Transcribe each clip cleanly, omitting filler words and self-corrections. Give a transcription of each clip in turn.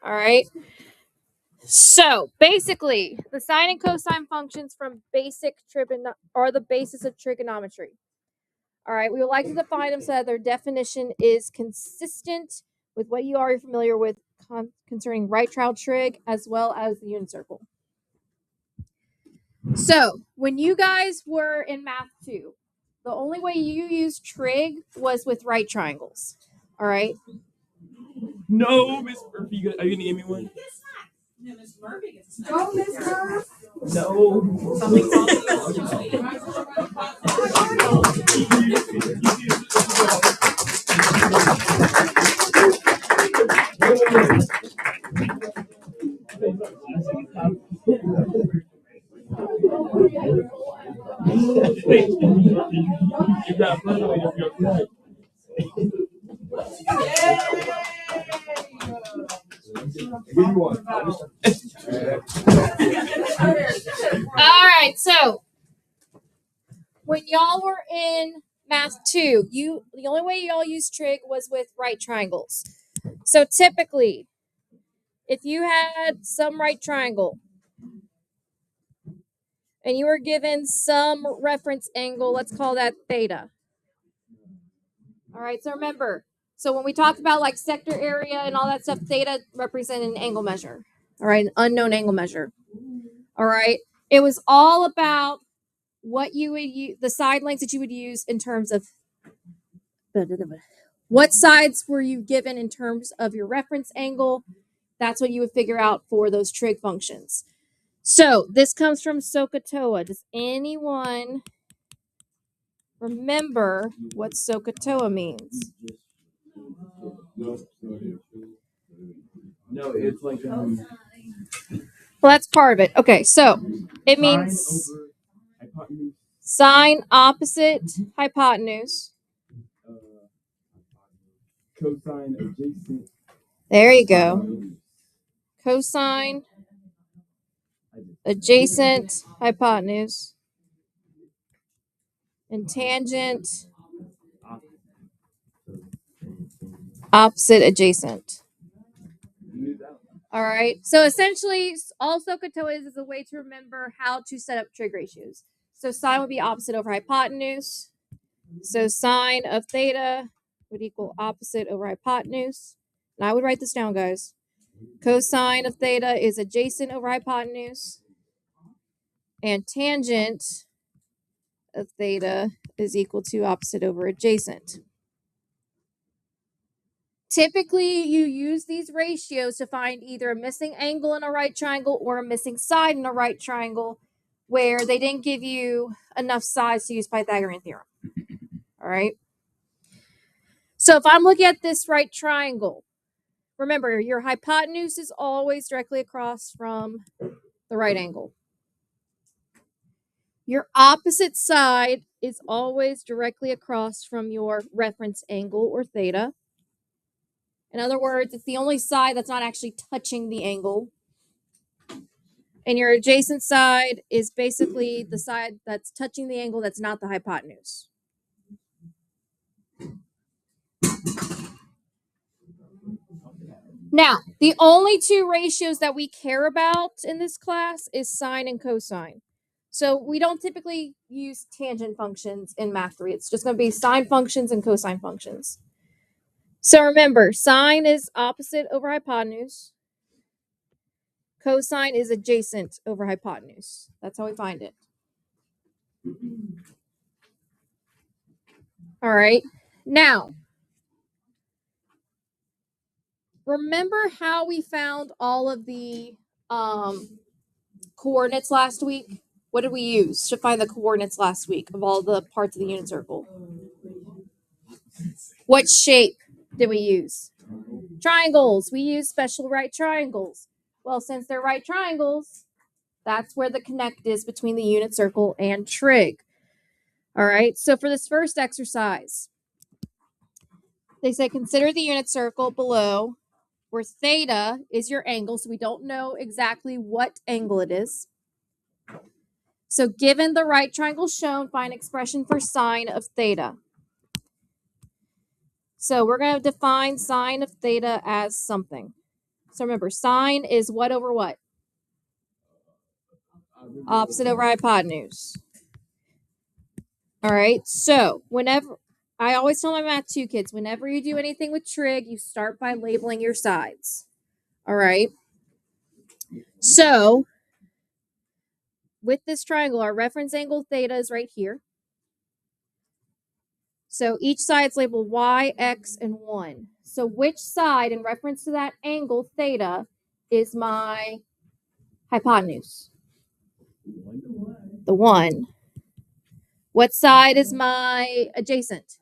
All right. So basically, the sine and cosine functions from basic are the basis of trigonometry. All right. We would like to define them so that their definition is consistent with what you are familiar with concerning right triangle trig as well as the unit circle. So when you guys were in math 2, the only way you used trig was with right triangles. All right. No, Miss Murphy, are you gonna give me one? No, Miss Murphy gets Go, Miss Murph. No. Something's on All right. So when y'all were in math 2, the only way y'all used trig was with right triangles. So typically, if you had some right triangle and you were given some reference angle, let's call that theta. All right, so remember, so when we talked about like sector area and all that stuff, theta represented an angle measure. All right, an unknown angle measure. All right, it was all about what you would use, the side lengths that you would use in terms of what sides were you given in terms of your reference angle. That's what you would figure out for those trig functions. So this comes from SOHCAHTOA. Does anyone remember what SOHCAHTOA means? No, it's like Well, that's part of it. Okay, so it means sine opposite hypotenuse. Cosine adjacent. There you go. Cosine adjacent hypotenuse. And tangent opposite adjacent. All right. So essentially, all SOHCAHTOA is a way to remember how to set up trig ratios. So sine would be opposite over hypotenuse. So sine of theta would equal opposite over hypotenuse. And I would write this down, guys. Cosine of theta is adjacent over hypotenuse. And tangent of theta is equal to opposite over adjacent. Typically, you use these ratios to find either a missing angle in a right triangle or a missing side in a right triangle where they didn't give you enough sides to use Pythagorean theorem. All right. So if I'm looking at this right triangle, remember your hypotenuse is always directly across from the right angle. Your opposite side is always directly across from your reference angle or theta. In other words, it's the only side that's not actually touching the angle. And your adjacent side is basically the side that's touching the angle that's not the hypotenuse. Now, the only two ratios that we care about in this class is sine and cosine. So we don't typically use tangent functions in math 3. It's just going to be sine functions and cosine functions. So remember, sine is opposite over hypotenuse. Cosine is adjacent over hypotenuse. That's how we find it. All right. Now, remember how we found all of the coordinates last week? What did we use to find the coordinates last week of all the parts of the unit circle? What shape did we use? Triangles. We use special right triangles. Well, since they're right triangles, that's where the connect is between the unit circle and trig. All right, so for this first exercise, they say consider the unit circle below where theta is your angle, so we don't know exactly what angle it is. So given the right triangle shown, find expression for sine of theta. So we're going to define sine of theta as something. So remember, sine is what over what? Opposite over hypotenuse. All right. So whenever I always tell my math 2 kids, whenever you do anything with trig, you start by labeling your sides. All right. So with this triangle, our reference angle theta is right here. So each side's labeled y, x, and 1. So which side in reference to that angle theta is my hypotenuse? The 1. What side is my adjacent?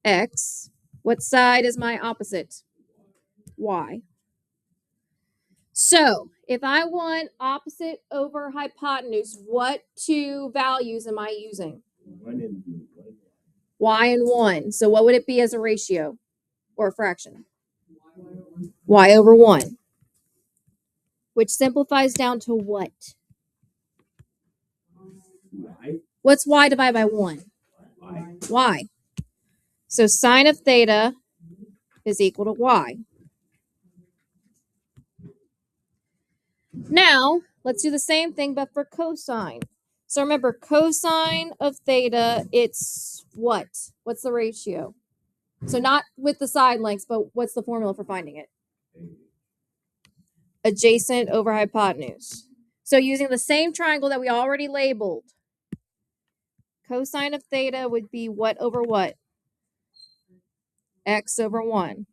X. What side is my opposite? Y. So if I want opposite over hypotenuse, what 2 values am I using? Y and 1. So what would it be as a ratio or a fraction? Y over 1. Which simplifies down to what? What's y divided by 1? Y. So sine of theta is equal to y. Now, let's do the same thing, but for cosine. So remember, cosine of theta, it's what? What's the ratio? So not with the side lengths, but what's the formula for finding it? Adjacent over hypotenuse. So using the same triangle that we already labeled, cosine of theta would be what over what? X over 1.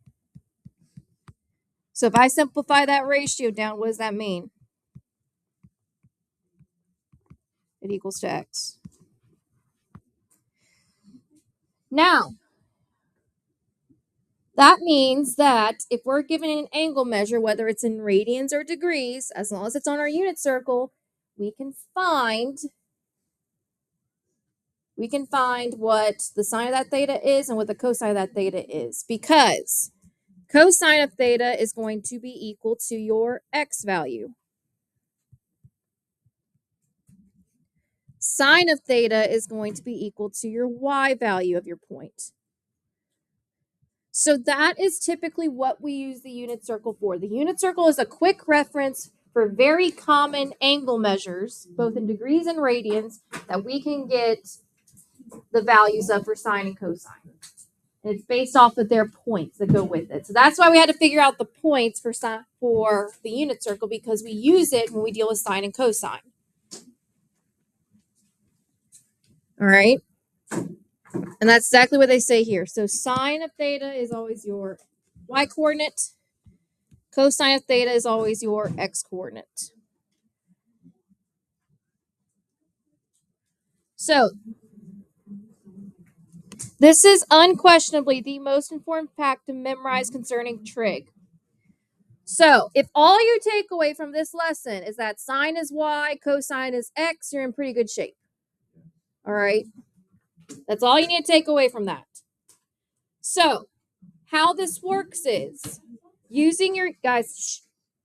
So if I simplify that ratio down, what does that mean? It equals to x. Now, that means that if we're given an angle measure, whether it's in radians or degrees, as long as it's on our unit circle, we can find what the sine of that theta is and what the cosine of that theta is, because cosine of theta is going to be equal to your x value. Sine of theta is going to be equal to your y value of your point. So that is typically what we use the unit circle for. The unit circle is a quick reference for very common angle measures, both in degrees and radians, that we can get the values of for sine and cosine. And it's based off of their points that go with it. So that's why we had to figure out the points for the unit circle, because we use it when we deal with sine and cosine. All right. And that's exactly what they say here. So sine of theta is always your y coordinate. Cosine of theta is always your x coordinate. So this is unquestionably the most important fact to memorize concerning trig. So if all you take away from this lesson is that sine is y, cosine is x, you're in pretty good shape. All right. That's all you need to take away from that. So how this works is using your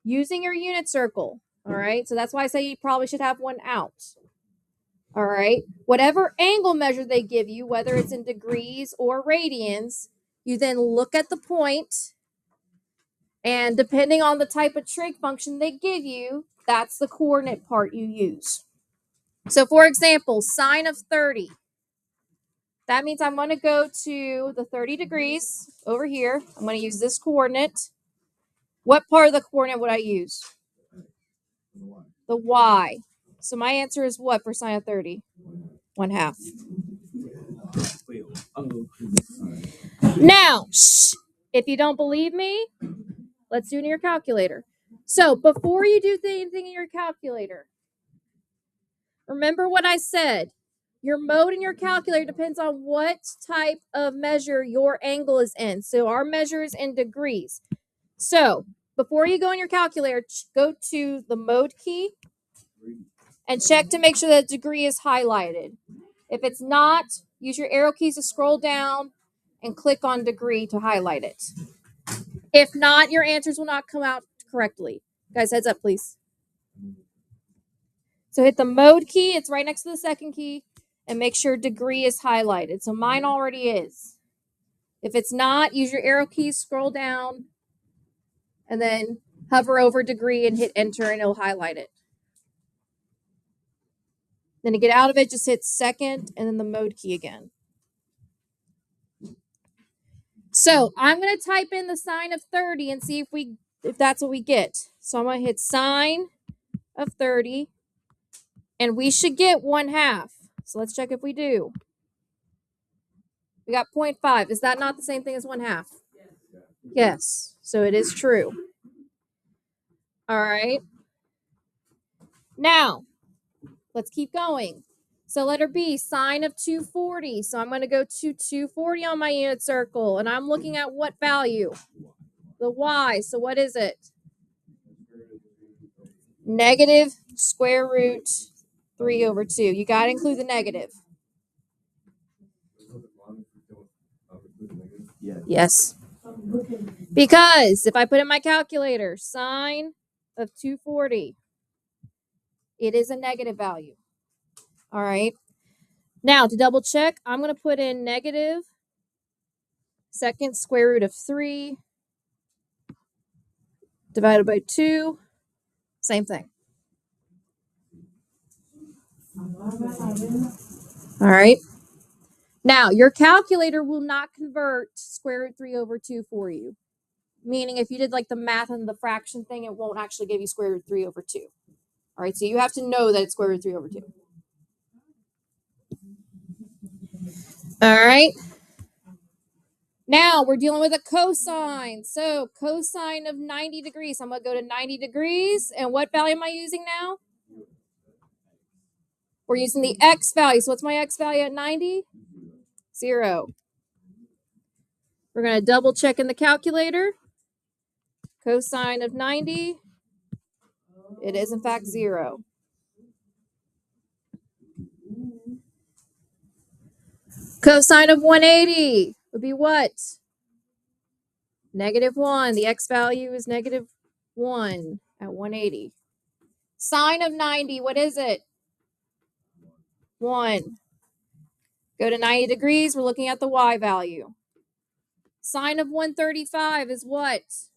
unit circle. All right. So that's why I say you probably should have one out. All right. Whatever angle measure they give you, whether it's in degrees or radians, you then look at the point, and depending on the type of trig function they give you, that's the coordinate part you use. So for example, sine of 30. That means I'm going to go to the 30 degrees over here. I'm going to use this coordinate. What part of the coordinate would I use? The y. So my answer is what for sine of 30? 1/2. Now, if you don't believe me, let's do it in your calculator. So before you do anything in your calculator, remember what I said. Your mode in your calculator depends on what type of measure your angle is in. So our measure is in degrees. So before you go in your calculator, go to the mode key and check to make sure that degree is highlighted. If it's not, use your arrow keys to scroll down and click on degree to highlight it. If not, your answers will not come out correctly. Guys, heads up, please. So hit the mode key. It's right next to the second key. And make sure degree is highlighted. So mine already is. If it's not, use your arrow keys, scroll down, and then hover over degree and hit enter and it'll highlight it. Then to get out of it, just hit second and then the mode key again. So I'm going to type in the sine of 30 and see if that's what we get. So I'm going to hit sine of 30 and we should get 1/2. So let's check if we do. We got 0.5. Is that not the same thing as 1/2? Yes. So it is true. All right. Now, let's keep going. So letter B, sine of 240. So I'm going to go to 240 on my unit circle, and I'm looking at what value? The y. So what is it? Negative square root 3/2. You got to include the negative. Yes. Because if I put in my calculator, sine of 240, it is a negative value. All right. Now, to double check, I'm going to put in negative second square root of 3 divided by 2. Same thing. All right. Now, your calculator will not convert square root 3/2 for you. Meaning if you did like the math and the fraction thing, it won't actually give you square root 3/2. All right, so you have to know that it's square root 3/2. All right. Now we're dealing with a cosine. So cosine of 90 degrees. I'm going to go to 90 degrees. And what value am I using now? We're using the x value. So what's my x value at 90? 0. We're going to double check in the calculator. Cosine of 90. It is in fact 0. Cosine of 180 would be what? -1. The x value is -1 at 180. Sine of 90, what is it? 1. Go to 90 degrees, we're looking at the y value. Sine of 135 is what?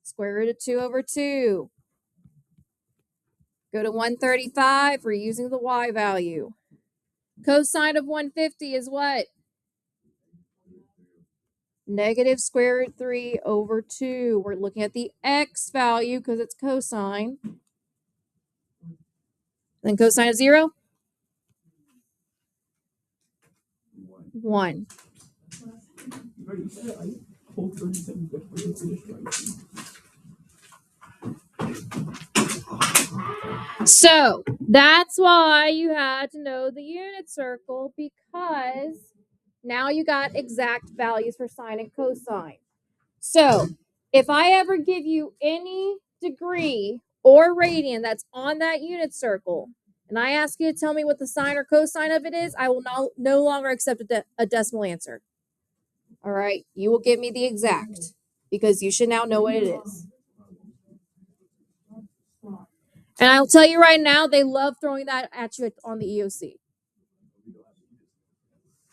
Square root of 2/2. Go to 135, we're using the y value. Cosine of 150 is what? Negative square root 3/2. We're looking at the x value because it's cosine. Then cosine of 0? 1. So that's why you had to know the unit circle, because now you got exact values for sine and cosine. So if I ever give you any degree or radian that's on that unit circle, and I ask you to tell me what the sine or cosine of it is, I will no longer accept a decimal answer. All right, you will give me the exact, because you should now know what it is. And I'll tell you right now, they love throwing that at you on the EOC.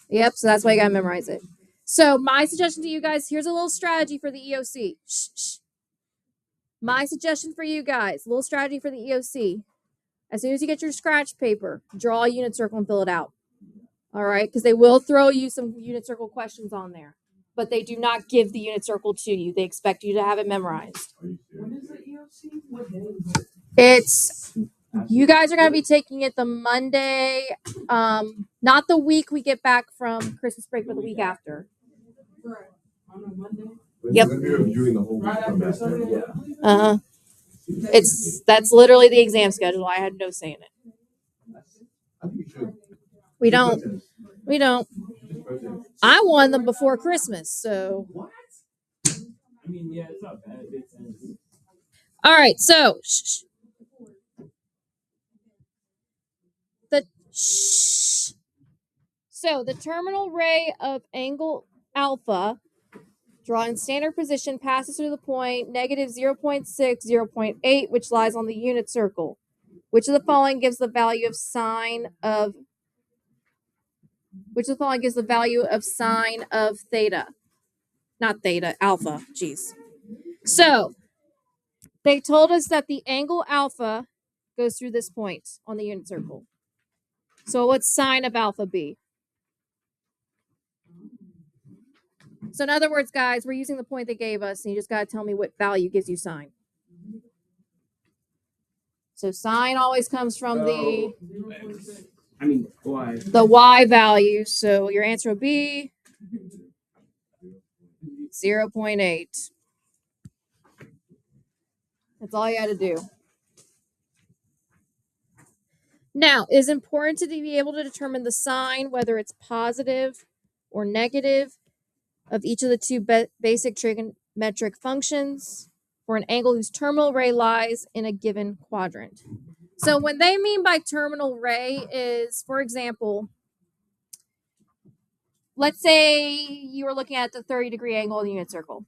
Yep, so that's why you gotta memorize it. So my suggestion to you guys, here's a little strategy for the EOC. Shh, shh. My suggestion for you guys, a little strategy for the EOC. As soon as you get your scratch paper, draw a unit circle and fill it out. All right, because they will throw you some unit circle questions on there, but they do not give the unit circle to you. They expect you to have it memorized. When is the EOC? What day is it? It's, you guys are going to be taking it the Monday, not the week we get back from Christmas break, but the week after. Right. On a Monday? Yep. Right after Sunday? Yeah. That's literally the exam schedule. I had no say in it. We don't. I won them before Christmas, so. What? I mean, yeah, it's not bad. It makes sense. All right, so the terminal ray of angle alpha drawn in standard position passes through the point -0.6, 0.8, which lies on the unit circle. Which of the following gives the value of sine of theta? Not theta, alpha. Jeez. So they told us that the angle alpha goes through this point on the unit circle. So what's sine of alpha be? So in other words, guys, we're using the point they gave us, and you just got to tell me what value gives you sine. So sine always comes from the Y. y value. So your answer will be 0.8. That's all you got to do. Now, it is important to be able to determine the sign, whether it's positive or negative, of each of the two basic trigonometric functions for an angle whose terminal ray lies in a given quadrant. So what they mean by terminal ray is, for example, let's say you were looking at the 30-degree angle in the unit circle.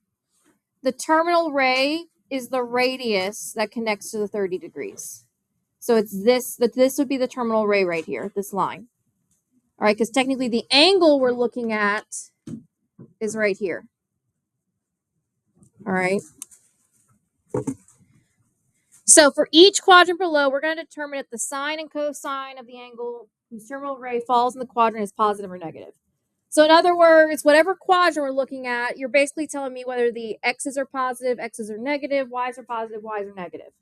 The terminal ray is the radius that connects to the 30 degrees. So it's this would be the terminal ray right here, this line. All right, because technically the angle we're looking at is right here. All right. So for each quadrant below, we're going to determine if the sine and cosine of the angle whose terminal ray falls in the quadrant is positive or negative. So in other words, whatever quadrant we're looking at, you're basically telling me whether the x's are positive, x's are negative, y's are positive, y's are negative.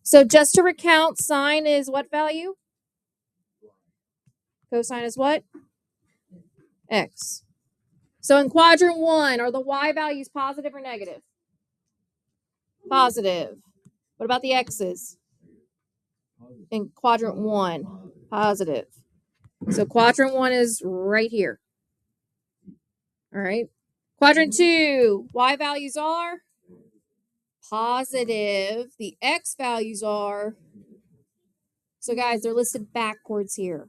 So just to recount, sine is what value? Cosine is what? X. So in quadrant 1, are the y values positive or negative? Positive. What about the x's? In quadrant 1, positive. So quadrant 1 is right here. All right. Quadrant 2, y values are positive. The x values are, so guys, they're listed backwards here.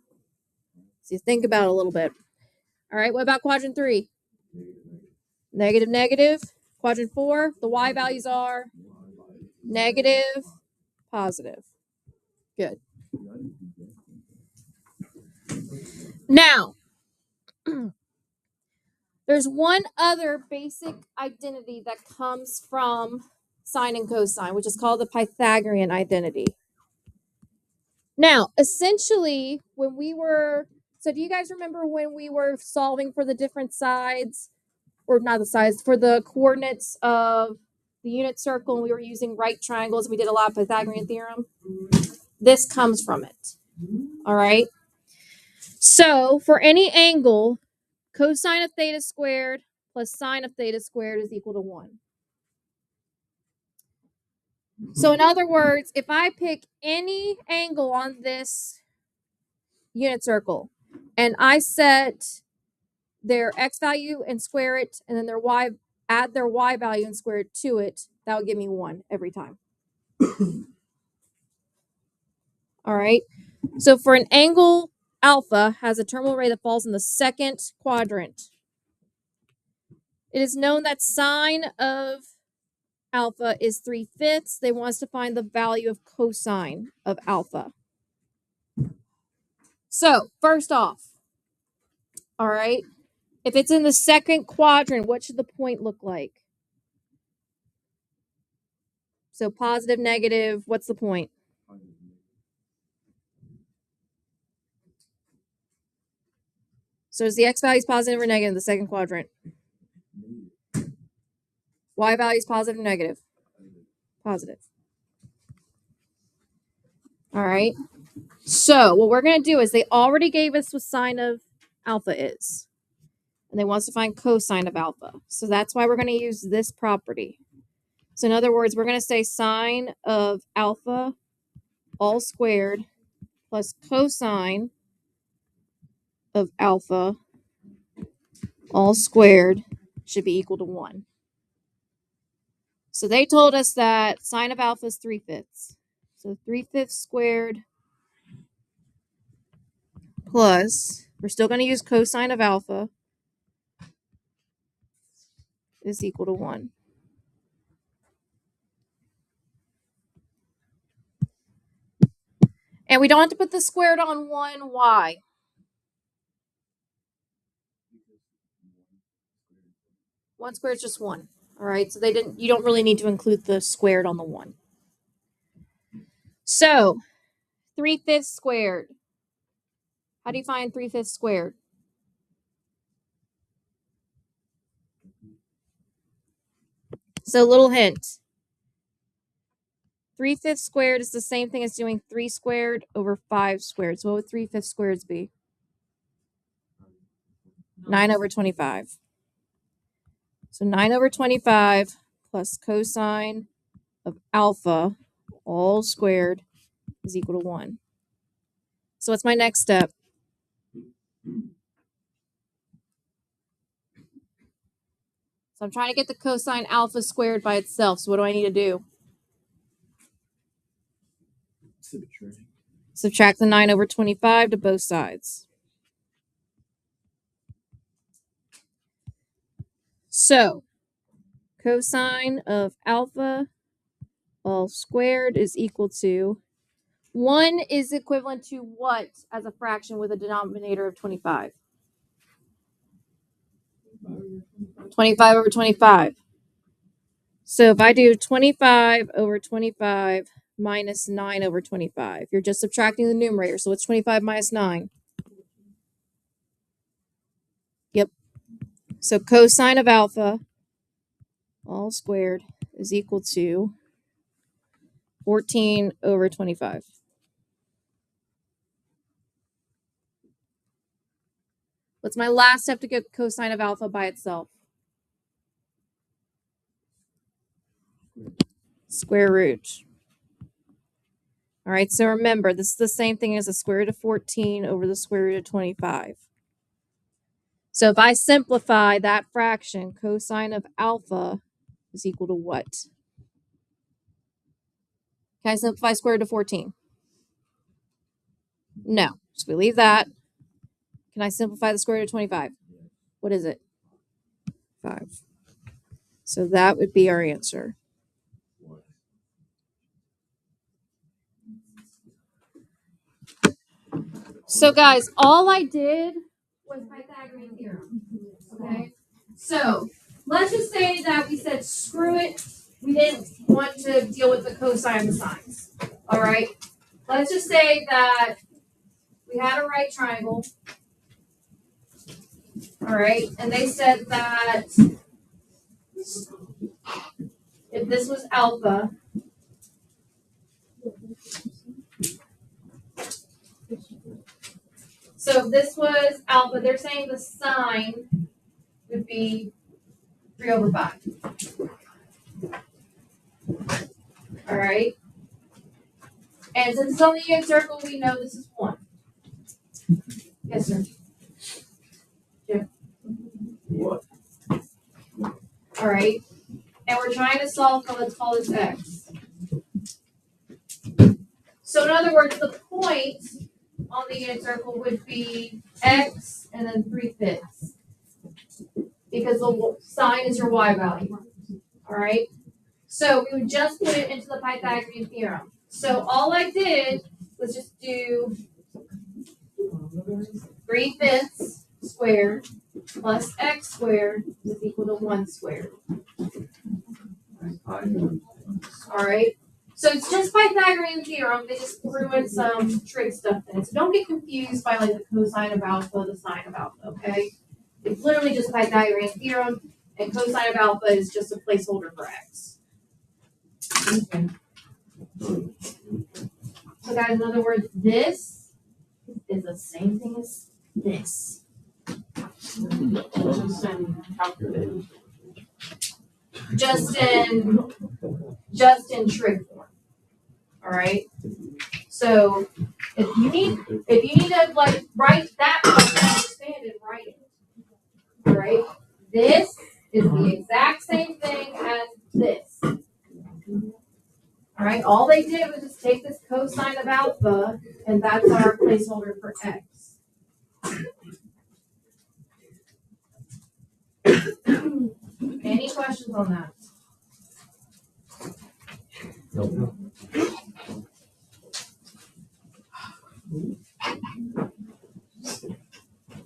So you think about it a little bit. All right. What about quadrant 3? Negative, negative. Quadrant 4, the y values are negative, positive. Good. Now, there's one other basic identity that comes from sine and cosine, which is called the Pythagorean identity. Now, essentially, when we were, so do you guys remember when we were solving for the different sides, or not the sides, for the coordinates of the unit circle, and we were using right triangles, and we did a lot of Pythagorean theorem? This comes from it. All right. So for any angle, cosine of theta squared plus sine of theta squared is equal to 1. So in other words, if I pick any angle on this unit circle and I set their x value and square it, and then their y, add their y value and square it to it, that will give me 1 every time. All right. So for an angle alpha has a terminal ray that falls in the second quadrant, it is known that sine of alpha is 3/5. They want us to find the value of cosine of alpha. So first off, all right, if it's in the second quadrant, what should the point look like? So positive, negative, what's the point? So is the x value positive or negative in the second quadrant? Y value is positive or negative? Positive. All right. So what we're going to do is they already gave us what sine of alpha is. And they want us to find cosine of alpha. So that's why we're going to use this property. So in other words, we're going to say sine of alpha all squared plus cosine of alpha all squared should be equal to 1. So they told us that sine of alpha is 3/5. So 3/5 squared plus, we're still going to use cosine of alpha, is equal to 1. And we don't have to put the squared on 1. Why? 1 squared is just 1. All right, so you don't really need to include the squared on the 1. So 3/5 squared. How do you find 3/5 squared? So little hint. 3/5 squared is the same thing as doing 3 squared over 5 squared. So what would 3/5 squareds be? 9/25. So 9/25 plus cosine of alpha all squared is equal to 1. So what's my next step? So I'm trying to get the cosine alpha squared by itself. So what do I need to do? Subtract the 9/25 to both sides. So cosine of alpha all squared is equal to 1 is equivalent to what as a fraction with a denominator of 25? 25/25. So if I do 25/25 minus 9/25, you're just subtracting the numerator. So what's 25 minus 9? Yep. So cosine of alpha all squared is equal to 14/25. What's my last step to get cosine of alpha by itself? Square root. All right, so remember, this is the same thing as the square root of 14 over the square root of 25. So if I simplify that fraction, cosine of alpha is equal to what? Can I simplify square root of 14? No. So we leave that. Can I simplify the square root of 25? What is it? 5. So that would be our answer. So guys, all I did was Pythagorean theorem. Okay? So let's just say that we said screw it. We didn't want to deal with the cosine and the sines. All right? Let's just say that we had a right triangle. All right? And they said that if this was alpha, so if this was alpha, they're saying the sine would be 3/5. All right? And since it's on the unit circle, we know this is 1. Yes, sir. Jim. What? All right. And we're trying to solve for, let's call this x. So in other words, the point on the unit circle would be x and then 3/5. Because the sine is your y value. All right. So we would just put it into the Pythagorean theorem. So all I did was just do 3/5 squared plus x squared is equal to 1 squared. All right. So it's just Pythagorean theorem. They just threw in some trig stuff in it. So don't get confused by like the cosine of alpha, the sine of alpha, okay? It's literally just Pythagorean theorem, and cosine of alpha is just a placeholder for x. Okay. So guys, in other words, this is the same thing as this. Just in trig form. All right. So if you need to like write that and understand it, write it. All right. This is the exact same thing as this. All right. All they did was just take this cosine of alpha, and that's our placeholder for x. Any questions on that? No.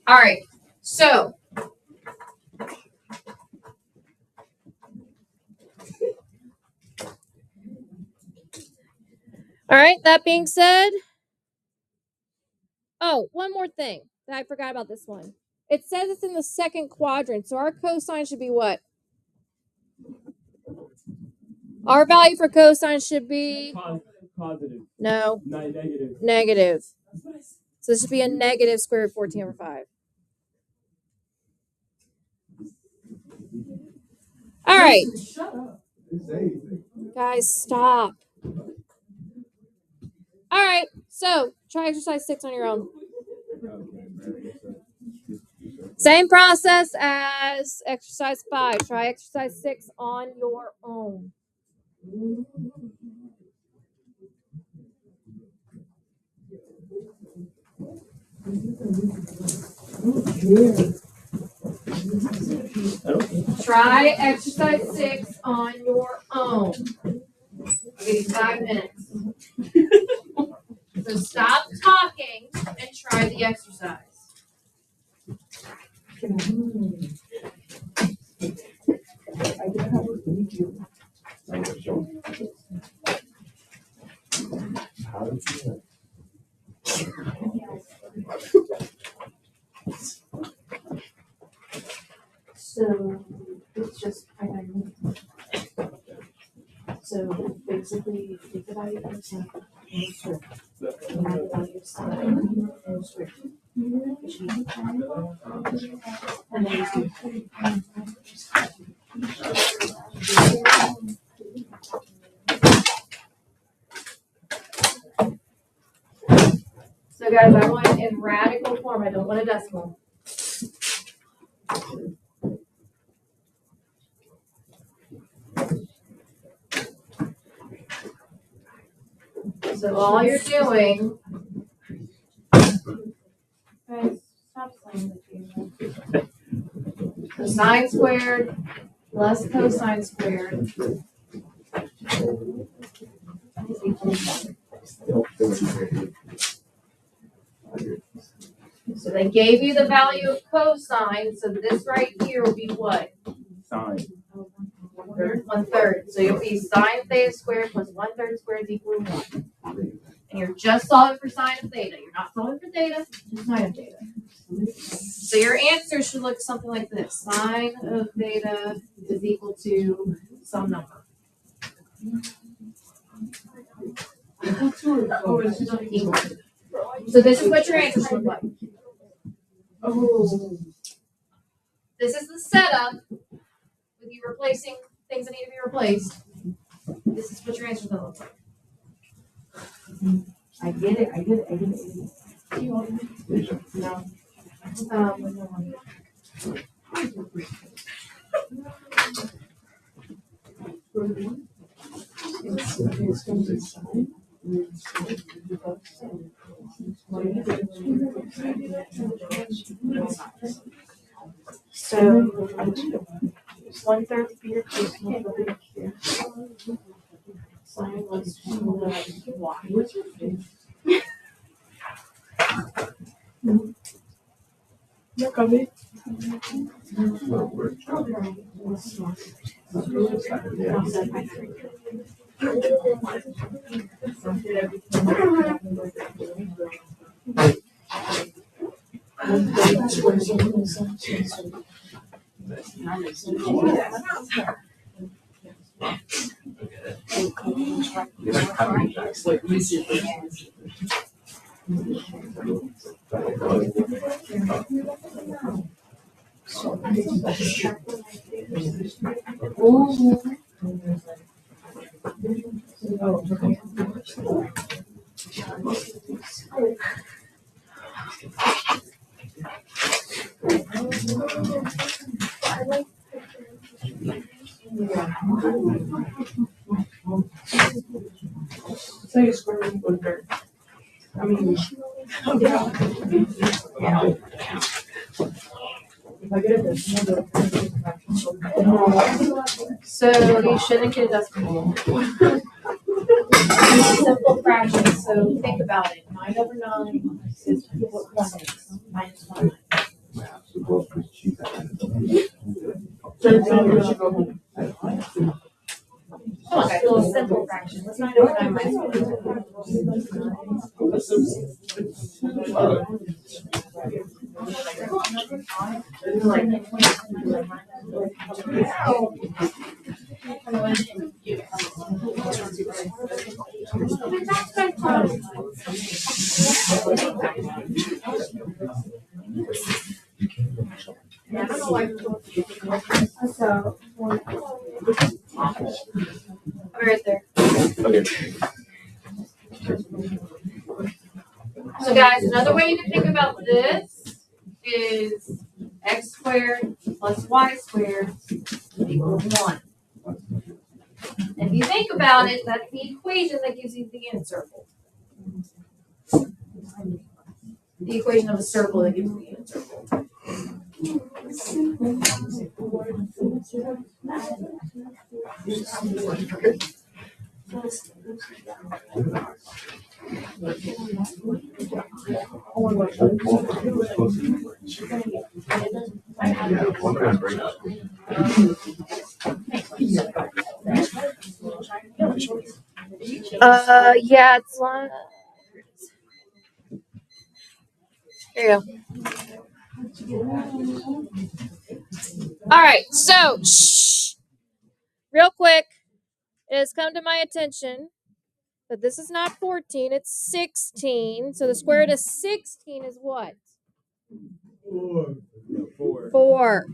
All right. So All right, that being said, oh, one more thing that I forgot about this one. It says it's in the second quadrant, so our cosine should be what? Our value for cosine should be Positive. no, Negative. negative. So this should be a negative square root of 14 over 5. All right. Shut up. Guys, stop. All right, so try exercise 6 on your own. Same process as exercise 5. Try exercise 6 on your own. Try exercise 6 on your own. I'll give you 5 minutes. So stop talking and try the exercise. So it's just so basically you divide it by sine and square. Divide by your sine and square. And then you So guys, I want it in radical form. I don't want a decimal. So all you're doing, guys, stop playing the table. Sine squared plus cosine squared. So they gave you the value of cosine, so this right here will be what? Sine. 1/3. So you'll be sine theta squared plus 1/3 squared is equal to 1. And you're just solving for sine of theta. You're not solving for theta, just sine of theta. So your answer should look something like this. Sine of theta is equal to some number. Equal to. So this is what your answer should look like. oh, This is the setup with you replacing things that need to be replaced. This is what your answer is going to look like. I get it. No. So 1/3 beer cake. Sine was no comment. So you square root 1/3. I mean, yeah. If I get it, there's So you shouldn't get a decimal. Simple fractions, so think about it. 9/9 is what 1 is. -1. So you should go home. Come on, guys. right, a little simple fraction. Let's find out 9 minus 1. I'll be right there. Okay. So guys, another way you can think about this is x squared plus y squared equals 1. If you think about it, that's the equation that gives you the unit circle. The equation of a circle that gives you the unit circle. Yeah, it's one. There you go. All right, so real quick, it has come to my attention that this is not 14, it's 16. So the square root of 16 is what? 4.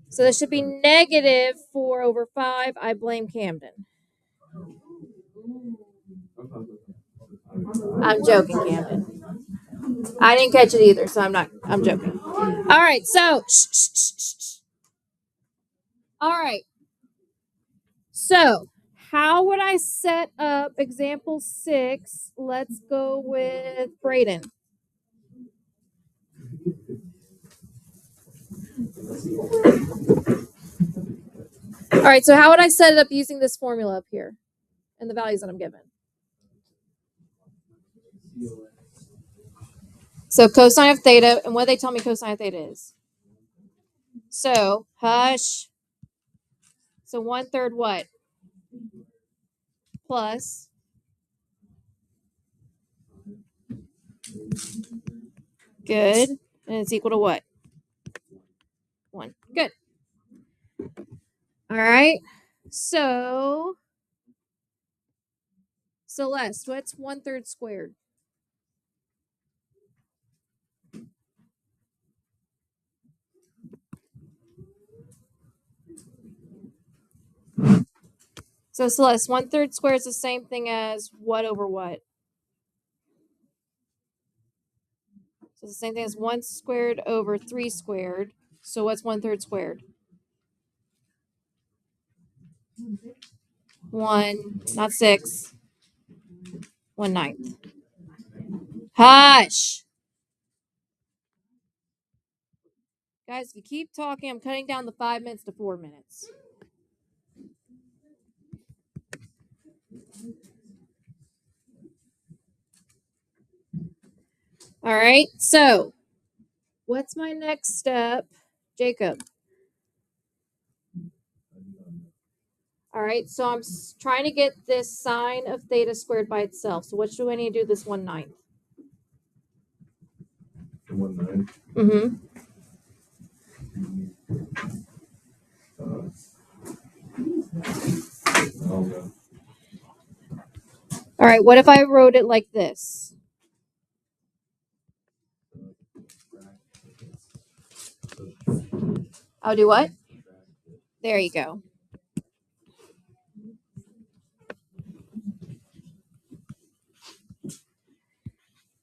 So this should be negative 4 over 5. I blame Camden. I'm joking, Camden. I didn't catch it either, so I'm joking. All right, so all right. So how would I set up example 6? Let's go with Brayden. All right, so how would I set it up using this formula up here and the values that I'm given? So cosine of theta, and what do they tell me cosine of theta is? So, hush. So 1/3 what? Plus. Good. And it's equal to what? 1. Good. All right. So, Celeste, what's 1/3 squared? So Celeste, 1/3 squared is the same thing as what over what? So it's the same thing as 1 squared over 3 squared. So what's 1/3 squared? 1, not 6. 1/9. Hush. Guys, if you keep talking, I'm cutting down the 5 minutes to 4 minutes. All right, so what's my next step? Jacob. All right, so I'm trying to get this sine of theta squared by itself. So what do I need to do this 1/9? 1/9. Mm-hmm. All right, what if I wrote it like this? I'll do what? There you go.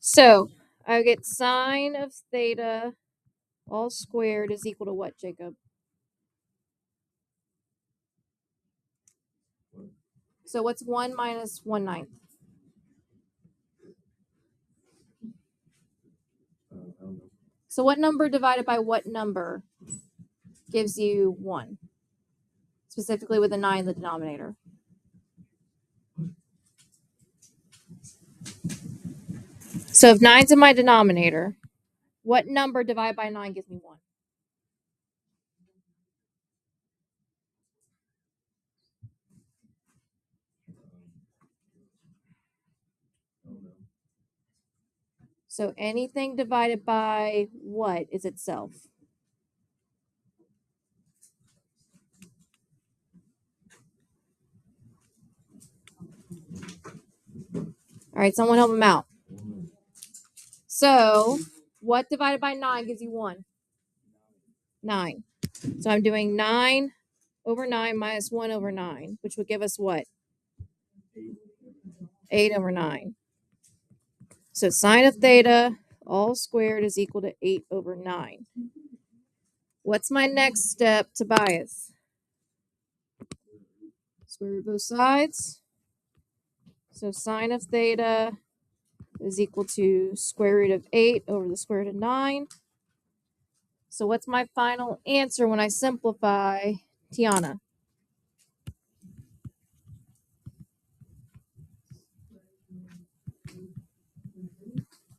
So I get sine of theta all squared is equal to what, Jacob? So what's 1 minus 1/9? So what number divided by what number gives you 1? Specifically with a 9 in the denominator. So if 9's in my denominator, what number divided by 9 gives me 1? So anything divided by what is itself? All right, someone help him out. So what divided by 9 gives you 1? 9. So I'm doing 9 over 9 minus 1 over 9, which would give us what? 8 over 9. So sine of theta all squared is equal to 8 over 9. What's my next step, Tobias? Square root both sides. So sine of theta is equal to square root of 8 over the square root of 9. So what's my final answer when I simplify, Tiana?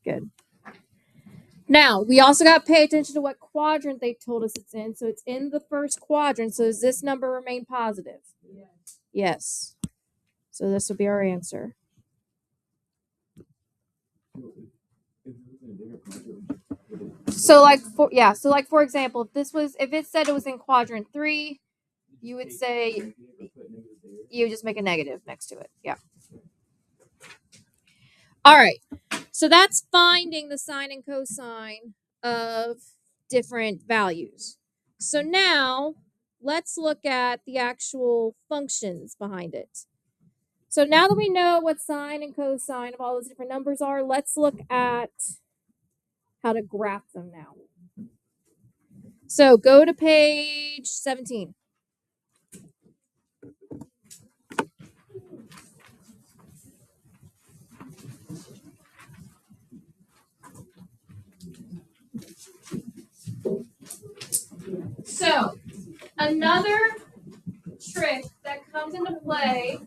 Good. Now, we also got to pay attention to what quadrant they told us it's in. So it's in the first quadrant. So does this number remain positive? Yes. So this will be our answer. So for example, if it said it was in quadrant 3, you would say you would just make a negative next to it. Yeah. All right. So that's finding the sine and cosine of different values. So now let's look at the actual functions behind it. So now that we know what sine and cosine of all those different numbers are, let's look at how to graph them now. So go to page 17. So another trick that comes into play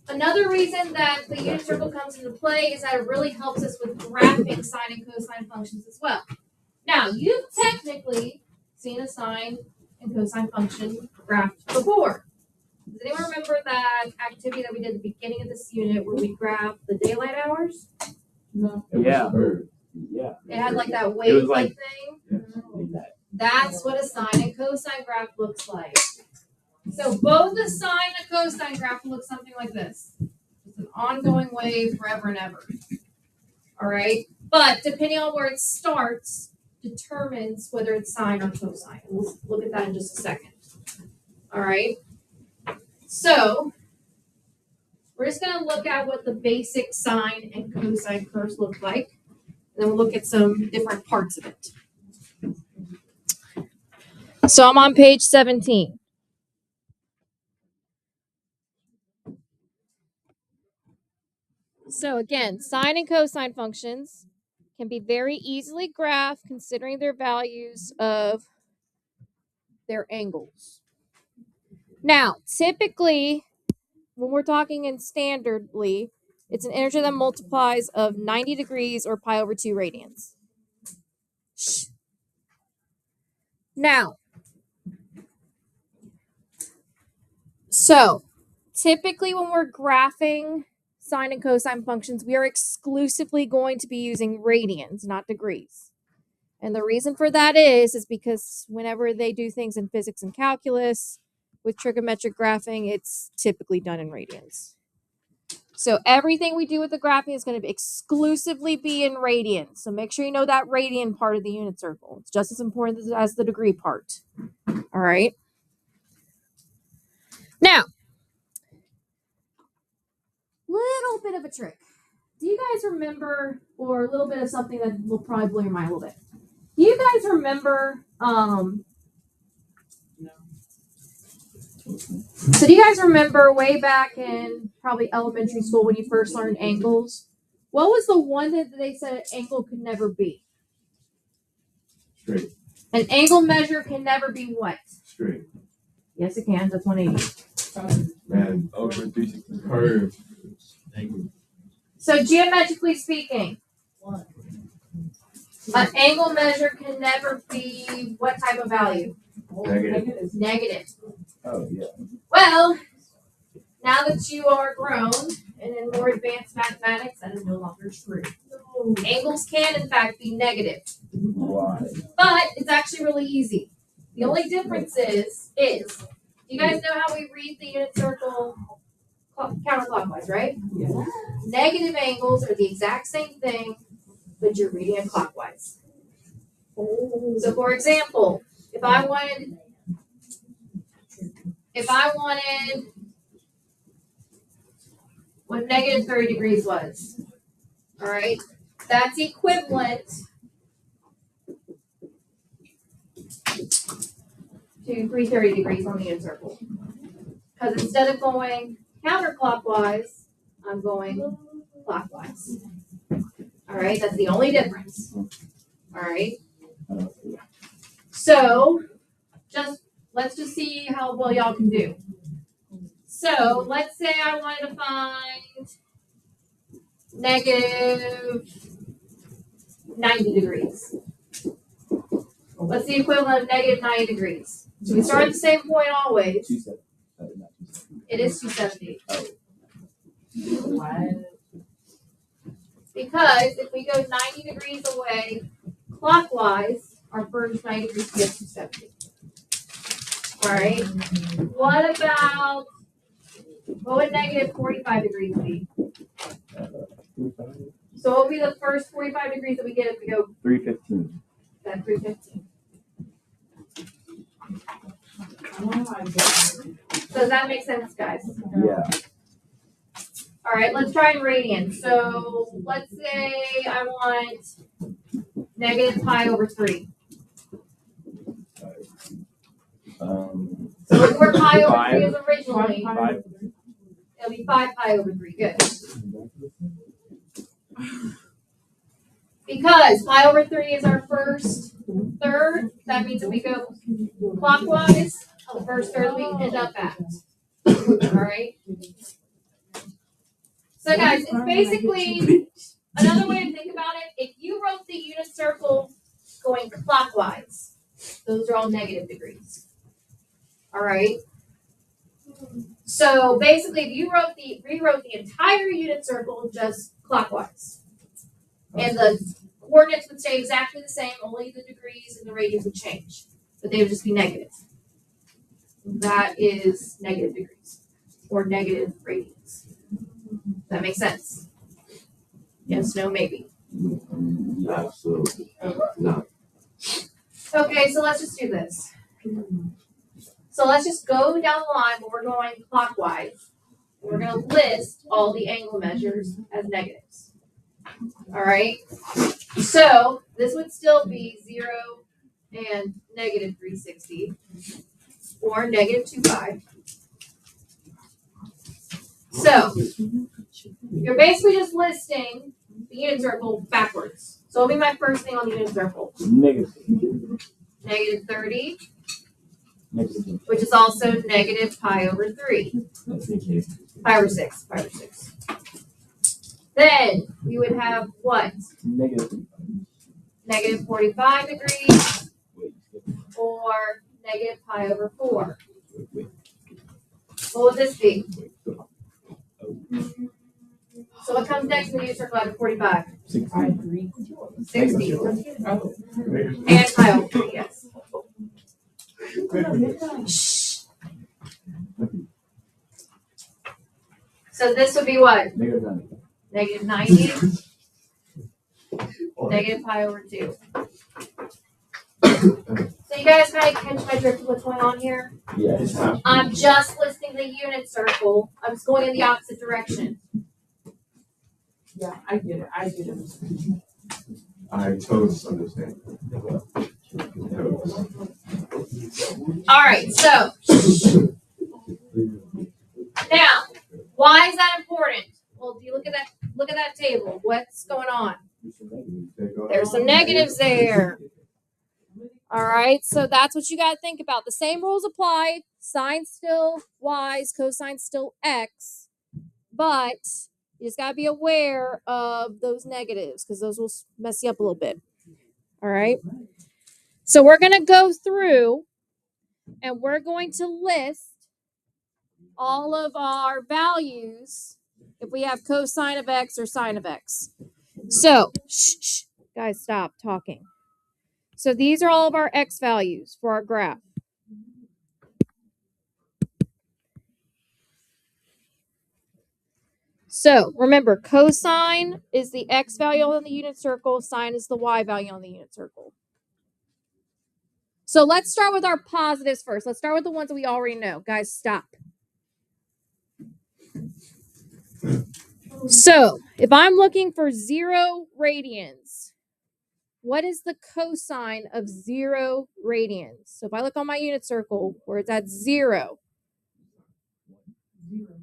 another reason that the unit circle comes into play is that it really helps us with graphing sine and cosine functions as well. Now, you've technically seen a sine and cosine function graphed before. Does anyone remember that activity that we did at the beginning of this unit where we graphed the daylight hours? No. Yeah. Yeah. It had like that wave-like thing. Yeah. That's what a sine and cosine graph looks like. So both the sine and cosine graph look something like this. It's an ongoing wave forever and ever. All right? But depending on where it starts determines whether it's sine or cosine. We'll look at that in just a second. All right? So we're just going to look at what the basic sine and cosine curves look like. And then we'll look at some different parts of it. So I'm on page 17. So again, sine and cosine functions can be very easily graphed considering their values of their angles. Now, typically, when we're talking in standardly, it's an integer that multiplies of 90 degrees or pi over 2 radians. Now, so typically when we're graphing sine and cosine functions, we are exclusively going to be using radians, not degrees. And the reason for that is because whenever they do things in physics and calculus with trigonometric graphing, it's typically done in radians. So everything we do with the graphing is going to exclusively be in radians. So make sure you know that radian part of the unit circle. It's just as important as the degree part. All right. Now, little bit of a trick. Do you guys remember, or a little bit of something that will probably blow your mind a little bit? Do you guys remember, so do you guys remember way back in probably elementary school when you first learned angles? What was the one that they said an angle could never be? Straight. An angle measure can never be what? Straight. Yes, it can. That's 180. Man, over 360 curve. So geometrically speaking, an angle measure can never be what type of value? Negative. Negative. Oh, yeah. Well, now that you are grown and in more advanced mathematics, that is no longer true. Angles can, in fact, be negative. Why? But it's actually really easy. The only difference is, you guys know how we read the unit circle counterclockwise, right? Yeah. Negative angles are the exact same thing, but you're reading it clockwise. So for example, if I wanted what negative 30 degrees was, all right, that's equivalent to 330 degrees on the unit circle. Because instead of going counterclockwise, I'm going clockwise. All right, that's the only difference. All right. So, let's just see how well y'all can do. So, let's say I wanted to find negative 90 degrees. What's the equivalent of negative 90 degrees? So we start at the same point always. 270. It is 270. What? Because if we go 90 degrees away clockwise, our first 90 degrees gets 270. All right. What would negative 45 degrees be? So what would be the first 45 degrees that we get if we go 315. at 315? Oh my God. So does that make sense, guys? Yeah. All right, let's try in radians. So let's say I want negative pi over 3. So where pi over 3 is originally, Five. it'll be 5 pi over 3. Good. Because pi over 3 is our first third, that means if we go clockwise, the first third we end up at. All right? So guys, it's basically, another way to think about it, if you wrote the unit circle going clockwise, those are all negative degrees. All right? So basically, if you rewrote the entire unit circle just clockwise, and the coordinates would stay exactly the same, only the degrees and the radians would change, but they would just be negative. That is negative degrees, or negative radians. That makes sense? Yes, no, maybe. Absolutely. No. Okay, so let's just do this. So let's just go down the line, but we're going clockwise. We're going to list all the angle measures as negatives. All right? So this would still be 0 and negative 360, or negative 25. So you're basically just listing the unit circle backwards. So it'll be my first thing on the unit circle. Negative. Negative 30, Negative. which is also negative pi over 3. Pi over 6. Pi over 6. Then we would have what? Negative. Negative 45 degrees, or negative pi over 4. What would this be? So what comes next when you circle out of 45? 60. 60. Oh. And pi over 3, yes. Shh. So this would be what? Negative 90. Negative 90. Negative pi over 2. So you guys kind of catch my drift of what's going on here? Yes. I'm just listing the unit circle. I'm just going in the opposite direction. Yeah, I get it. I get it. I totally understand. All right, so now, why is that important? Well, if you look at that table, what's going on? There's some negatives there. All right, so that's what you got to think about. The same rules apply. Sine's still y's, cosine's still x, but you just got to be aware of those negatives because those will mess you up a little bit. All right, so we're going to go through and we're going to list all of our values if we have cosine of x or sine of x. So, shh, guys, stop talking. So these are all of our x values for our graph. So remember, cosine is the x value on the unit circle, sine is the y value on the unit circle. So let's start with our positives first. Let's start with the ones that we already know. Guys, stop. So if I'm looking for 0 radians, what is the cosine of 0 radians? So if I look on my unit circle where it's at 0,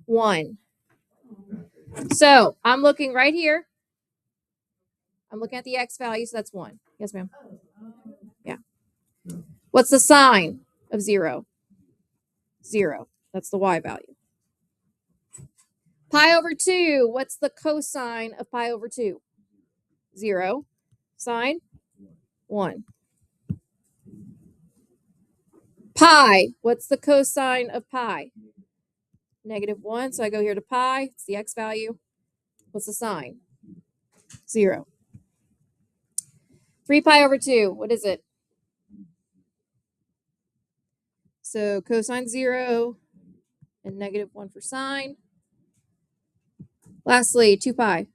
1. So I'm looking right here. I'm looking at the x value, so that's 1. Yes, ma'am. Yeah. What's the sine of 0? 0. That's the y value. Pi over 2. What's the cosine of pi over 2? 0. Sine? 1. Pi. What's the cosine of pi? -1. So I go here to pi. It's the x value. What's the sine? 0. 3 pi over 2. What is it? So cosine 0 and -1 for sine. Lastly, 2 pi.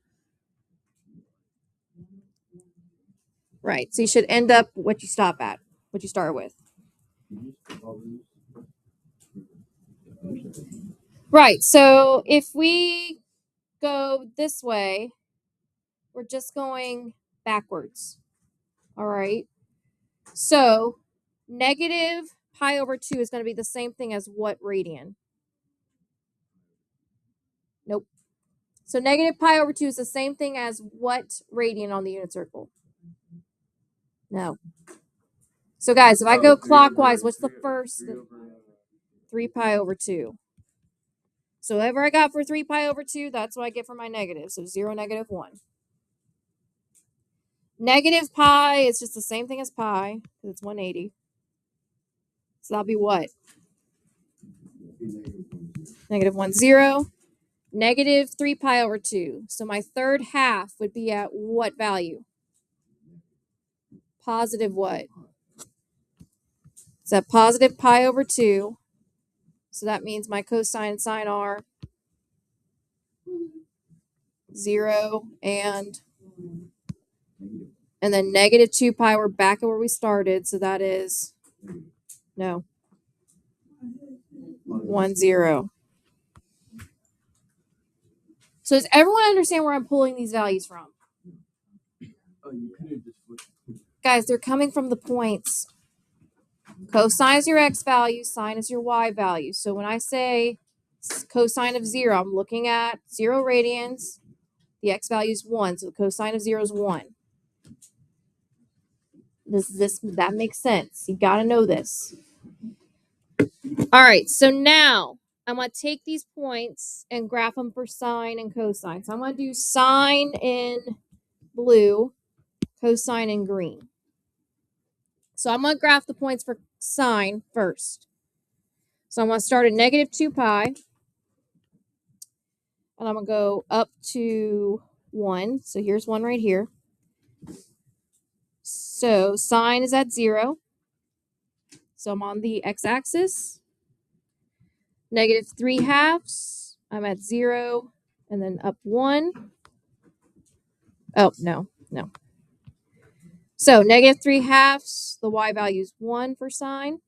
Right. So you should end up what you stop at, what you start with. Right. So if we go this way, we're just going backwards. All right. So negative pi over 2 is going to be the same thing as what radian? Nope. So negative pi over 2 is the same thing as what radian on the unit circle? No. So guys, if I go clockwise, what's the first? 3 pi over 2. So whatever I got for 3 pi over 2, that's what I get for my negative. So 0, -1. Negative pi is just the same thing as pi, because it's 180. So that'll be what? -1, 0. Negative 3 pi over 2. So my third half would be at what value? Positive what? It's at positive pi over 2. So that means my cosine and sine are 0 and then -2 pi. We're back at where we started. So that is, no, 1, 0. So does everyone understand where I'm pulling these values from? Guys, they're coming from the points. Cosine is your x value, sine is your y value. So when I say cosine of 0, I'm looking at 0 radians. The x value is 1, so the cosine of 0 is 1. That makes sense. You got to know this. All right, so now I'm going to take these points and graph them for sine and cosine. So I'm going to do sine in blue, cosine in green. So I'm going to graph the points for sine first. So I'm going to start at -2 pi. And I'm going to go up to 1. So here's 1 right here. So sine is at 0. So I'm on the x-axis. -3/2. I'm at 0. And then up 1. Oh, no. So -3/2. The y value is 1 for sine.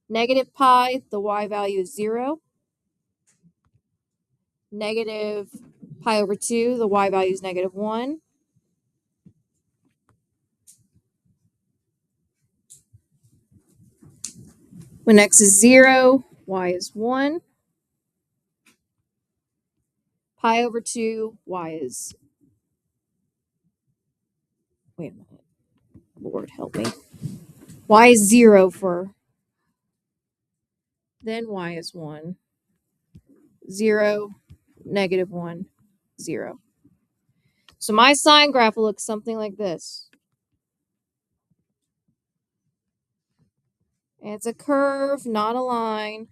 Negative pi, the y value is 0. Negative pi over 2, the y value is -1. When x is 0, y is 1. Pi over 2, y is... Wait a minute. Lord help me. Y is 0 for... Then y is 1. 0, -1, 0. So my sine graph will look something like this. And it's a curve, not a line.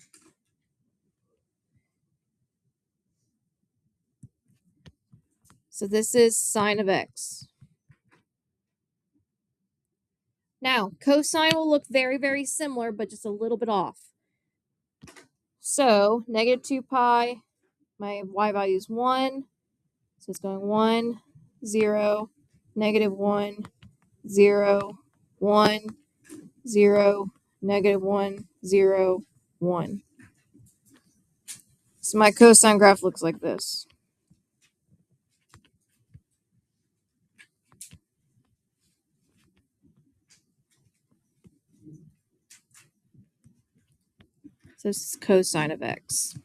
So this is sine of x. Now, cosine will look very, very similar, but just a little bit off. So, negative 2 pi, my y value is 1. So it's going 1, 0, negative 1, 0, 1, 0, negative 1, 0, 1. So my cosine graph looks like this. So this is cosine of x.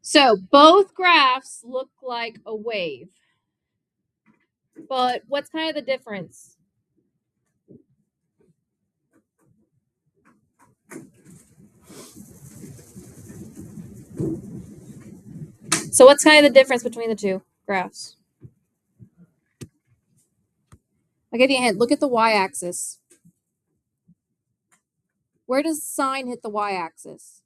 So both graphs look like a wave. But what's kind of the difference? So what's kind of the difference between the two graphs? I'll give you a hint. Look at the y-axis. Where does sine hit the y-axis?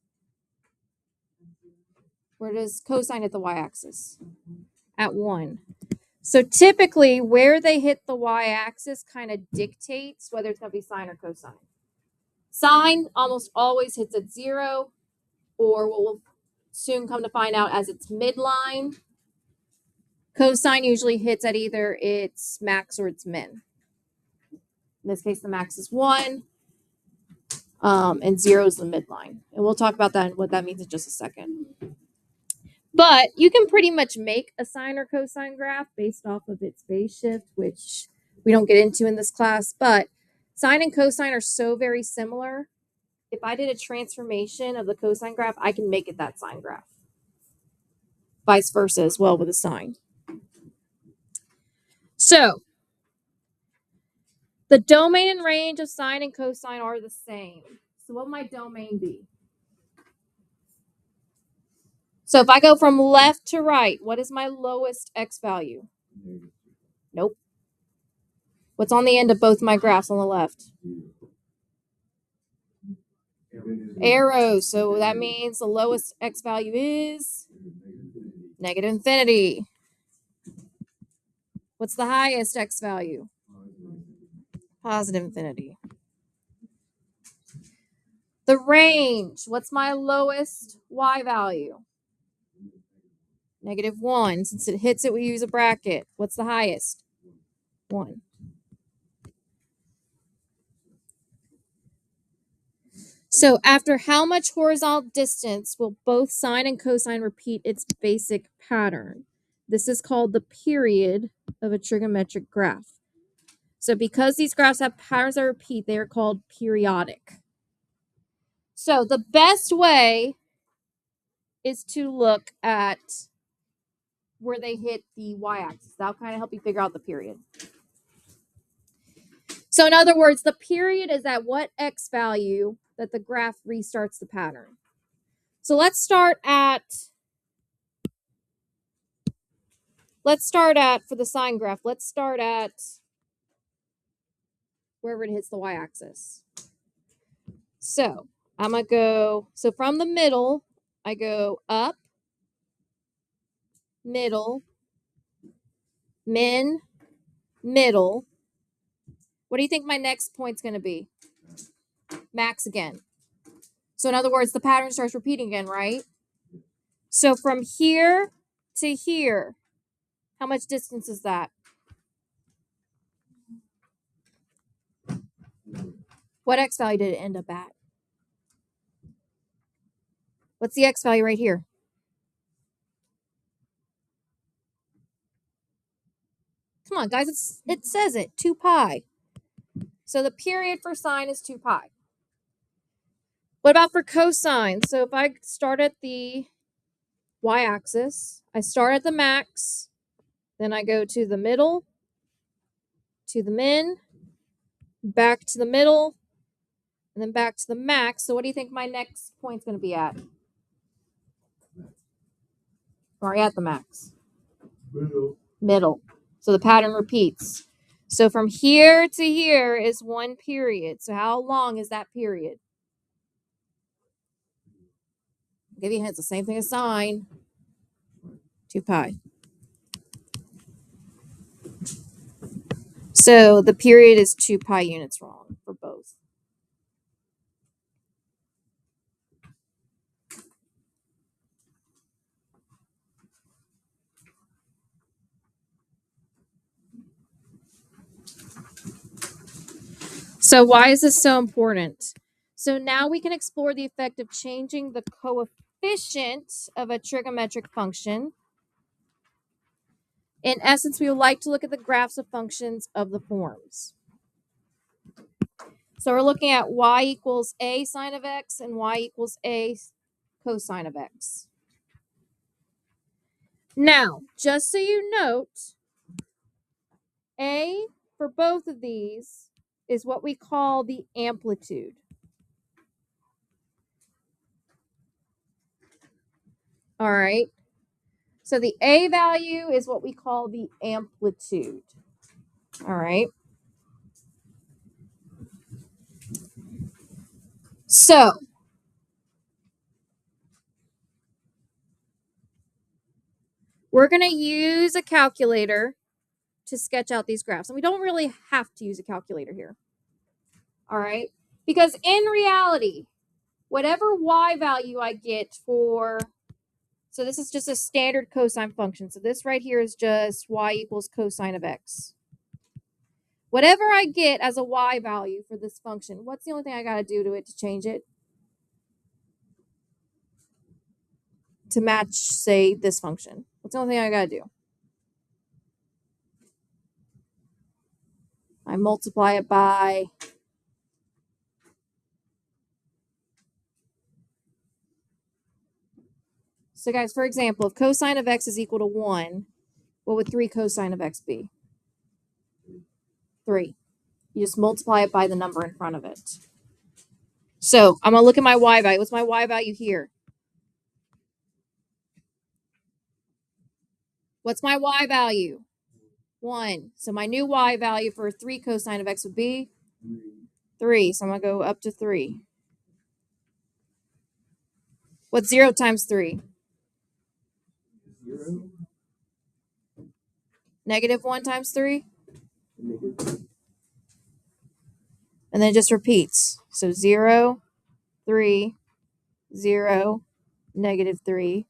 Where does cosine hit the y-axis? At 1. So typically, where they hit the y-axis kind of dictates whether it's going to be sine or cosine. Sine almost always hits at 0, or what we'll soon come to find out as its midline. Cosine usually hits at either its max or its min. In this case, the max is 1, and 0 is the midline. And we'll talk about that and what that means in just a second. But you can pretty much make a sine or cosine graph based off of its phase shift, which we don't get into in this class. But sine and cosine are so very similar. If I did a transformation of the cosine graph, I can make it that sine graph. Vice versa as well with a sine. So the domain and range of sine and cosine are the same. So what would my domain be? So if I go from left to right, what is my lowest x value? Nope. What's on the end of both my graphs on the left? Arrows. So that means the lowest x value is negative infinity. What's the highest x value? Positive infinity. The range. What's my lowest y value? Negative 1. Since it hits it, we use a bracket. What's the highest? 1. So after how much horizontal distance will both sine and cosine repeat its basic pattern? This is called the period of a trigonometric graph. So because these graphs have patterns that repeat, they are called periodic. So the best way is to look at where they hit the y-axis. That'll kind of help you figure out the period. So in other words, the period is at what x value that the graph restarts the pattern. So let's start at, for the sine graph, let's start at wherever it hits the y-axis. So I'm going to go, so from the middle, I go up, middle, min, middle. What do you think my next point's going to be? Max again. So in other words, the pattern starts repeating again, right? So from here to here, how much distance is that? What x value did it end up at? What's the x value right here? Come on, guys, it says it, 2 pi. So the period for sine is 2 pi. What about for cosine? So if I start at the y-axis, I start at the max, then I go to the middle, to the min, back to the middle, and then back to the max. So what do you think my next point's going to be at? Or at the max? Middle. So the pattern repeats. So from here to here is one period. So how long is that period? I'll give you a hint. It's the same thing as sine. 2 pi. So the period is 2 pi units wrong for both. So why is this so important? So now we can explore the effect of changing the coefficient of a trigonometric function. In essence, we would like to look at the graphs of functions of the forms. So we're looking at y equals a sine of x and y equals a cosine of x. Now, just so you note, a for both of these is what we call the amplitude. All right. So the a value is what we call the amplitude. All right. So we're going to use a calculator to sketch out these graphs. And we don't really have to use a calculator here. All right. Because in reality, whatever y value I get for, so this is just a standard cosine function. So this right here is just y equals cosine of x. Whatever I get as a y value for this function, what's the only thing I got to do to it to change it? To match, say, this function. What's the only thing I got to do? I multiply it by So guys, for example, if cosine of x is equal to 1, what would 3 cosine of x be? 3. You just multiply it by the number in front of it. So I'm going to look at my y value. What's my y value here? What's my y value? 1. So my new y value for 3 cosine of x would be 3. So I'm going to go up to 3. What's 0 times 3? Negative 1 times 3? And then it just repeats. So 0, 3, 0, negative 3,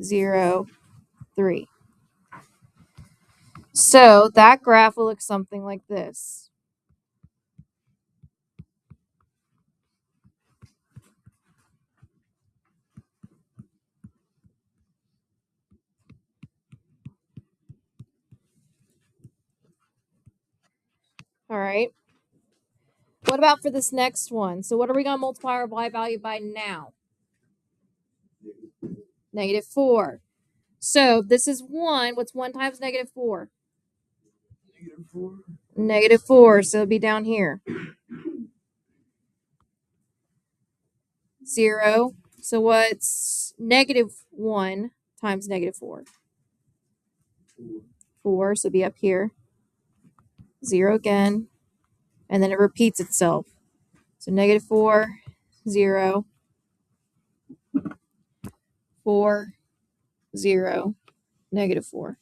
0, 3. So that graph will look something like this. All right. What about for this next one? So what are we going to multiply our y value by now? Negative 4. So this is 1. What's 1 times negative 4? Negative 4. Negative 4. So it'll be down here. 0. So what's negative 1 times negative 4? 4. So it'll be up here. 0 again. And then it repeats itself. So negative 4, 0, 4, 0, negative 4.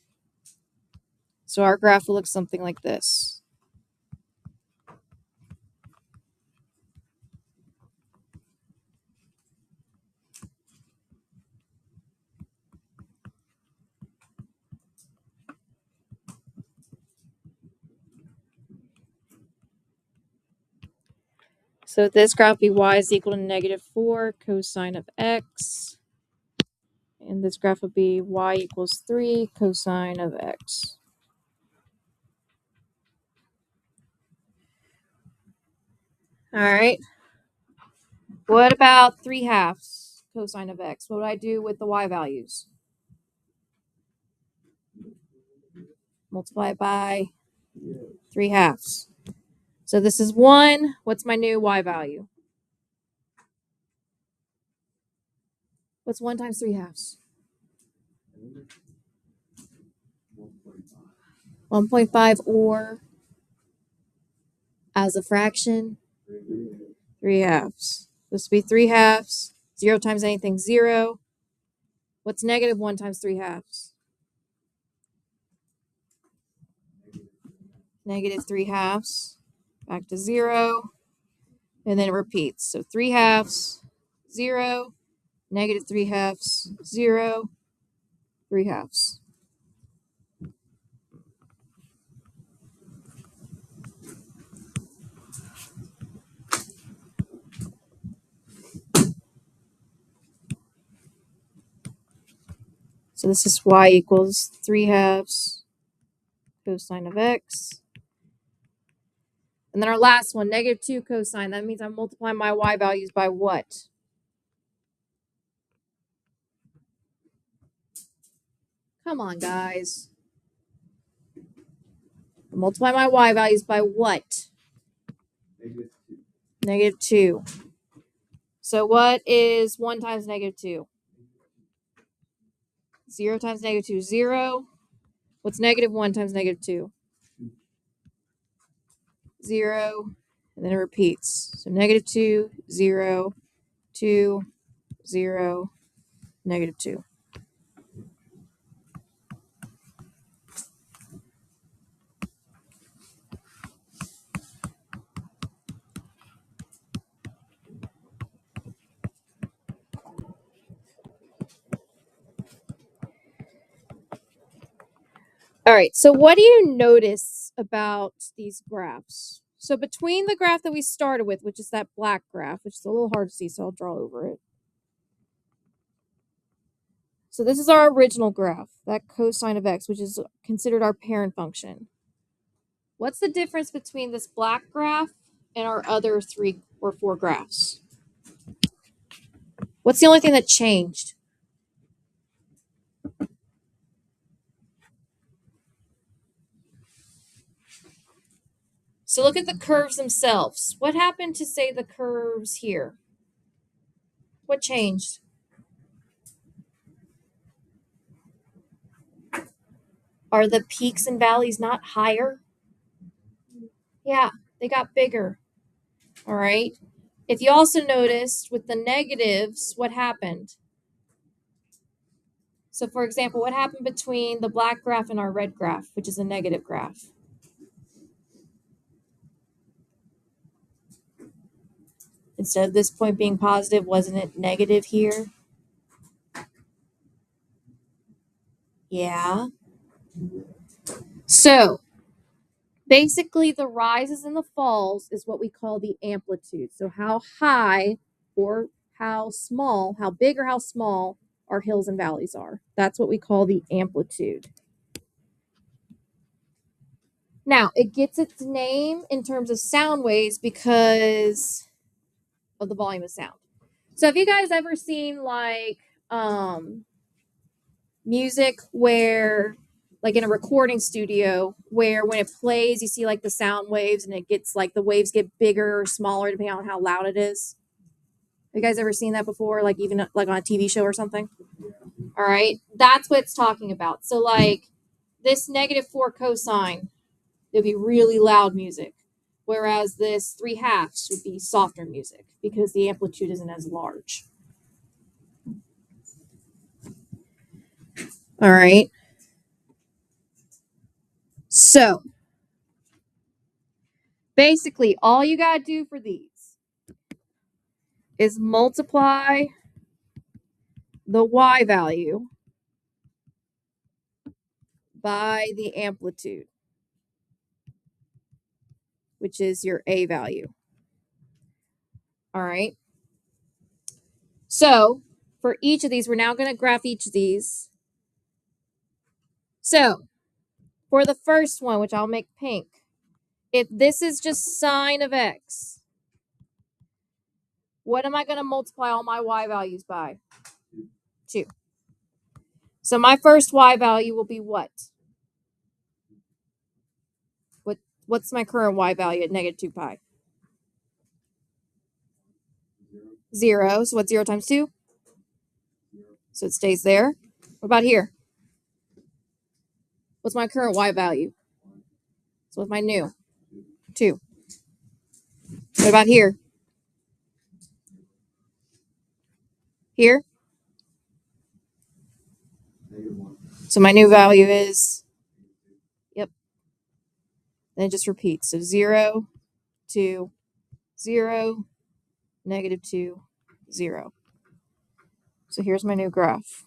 So our graph will look something like this. So this graph will be y is equal to negative 4 cosine of x. And this graph will be y equals 3 cosine of x. All right. What about 3/2 cosine of x? What would I do with the y values? Multiply it by 3/2. So this is 1. What's my new y value? What's 1 times 3/2? 1.5, or as a fraction, 3/2. This would be 3/2. 0 times anything, 0. What's negative 1 times 3/2? negative 3/2, back to 0, and then it repeats. So 3/2, 0, negative 3/2, 0, 3/2. So this is y equals 3/2 cosine of x. And then our last one, negative 2 cosine. That means I'm multiplying my y values by what? Come on, guys. Multiply my y values by what? Negative 2. So what is 1 times negative 2? 0 times negative 2, 0. What's negative 1 times negative 2? 0. And then it repeats. So negative 2, 0, 2, 0, negative 2. All right, so what do you notice about these graphs? So between the graph that we started with, which is that black graph, which is a little hard to see, so I'll draw over it. So this is our original graph, that cosine of x, which is considered our parent function. What's the difference between this black graph and our other 3 or 4 graphs? What's the only thing that changed? So look at the curves themselves. What happened to, say, the curves here? What changed? Are the peaks and valleys not higher? Yeah, they got bigger. All right. If you also noticed with the negatives, what happened? So for example, what happened between the black graph and our red graph, which is a negative graph? Instead of this point being positive, wasn't it negative here? Yeah. So basically the rises and the falls is what we call the amplitude. So how high or how small, how big or how small our hills and valleys are. That's what we call the amplitude. Now, it gets its name in terms of sound waves because of the volume of sound. So have you guys ever seen like music where like in a recording studio where when it plays you see like the sound waves and it gets like the waves get bigger or smaller depending on how loud it is? Have you guys ever seen that before, like even like on a TV show or something? All right, that's what it's talking about. So like this negative 4 cosine, it'd be really loud music, whereas this 3/2 would be softer music because the amplitude isn't as large. All right. So basically, all you got to do for these is multiply the y value by the amplitude, which is your a value. All right. So for each of these, we're now going to graph each of these. So for the first one, which I'll make pink, if this is just sine of x, what am I going to multiply all my y values by? 2. So my first y value will be what? What's my current y value at negative 2 pi? 0. So what's 0 times 2? So it stays there. What about here? What's my current y value? So what's my new? 2. What about here? Here? So my new value is, yep. Then it just repeats. So 0, 2, 0, -2, 0. So here's my new graph.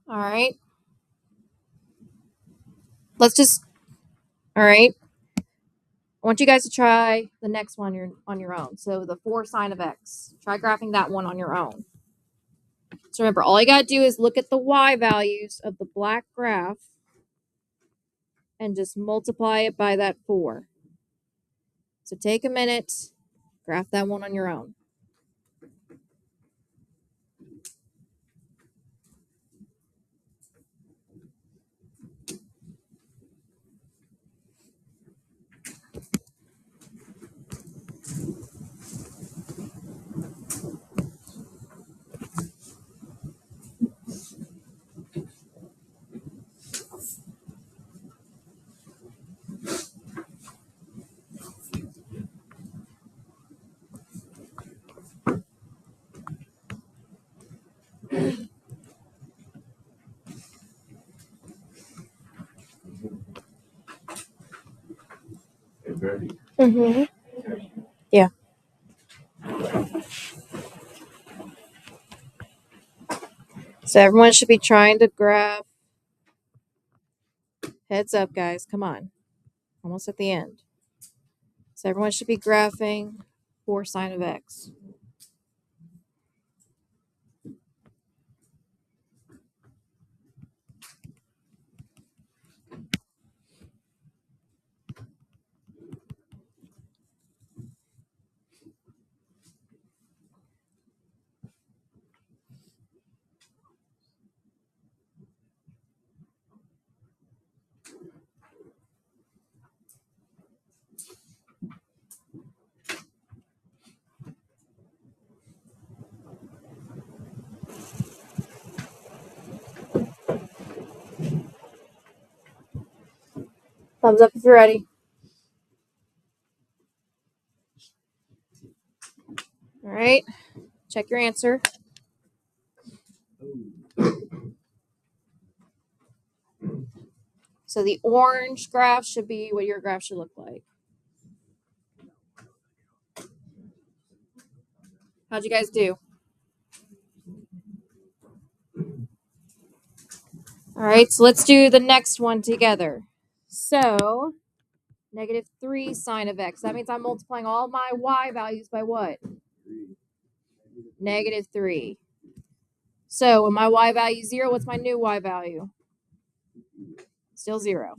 All right. All right. I want you guys to try the next one on your own. So the 4 sine of x. Try graphing that one on your own. So remember, all you got to do is look at the y values of the black graph and just multiply it by that 4. So take a minute, graph that one on your own. Very. Mm-hmm. Yeah. So everyone should be trying to graph. Heads up, guys. Come on. Almost at the end. So everyone should be graphing 4 sine of x. Thumbs up if you're ready. All right. Check your answer. So the orange graph should be what your graph should look like. How'd you guys do? All right, so let's do the next one together. So -3 sine of x. That means I'm multiplying all my y values by what? -3. So when my y value is 0, what's my new y value? Still 0.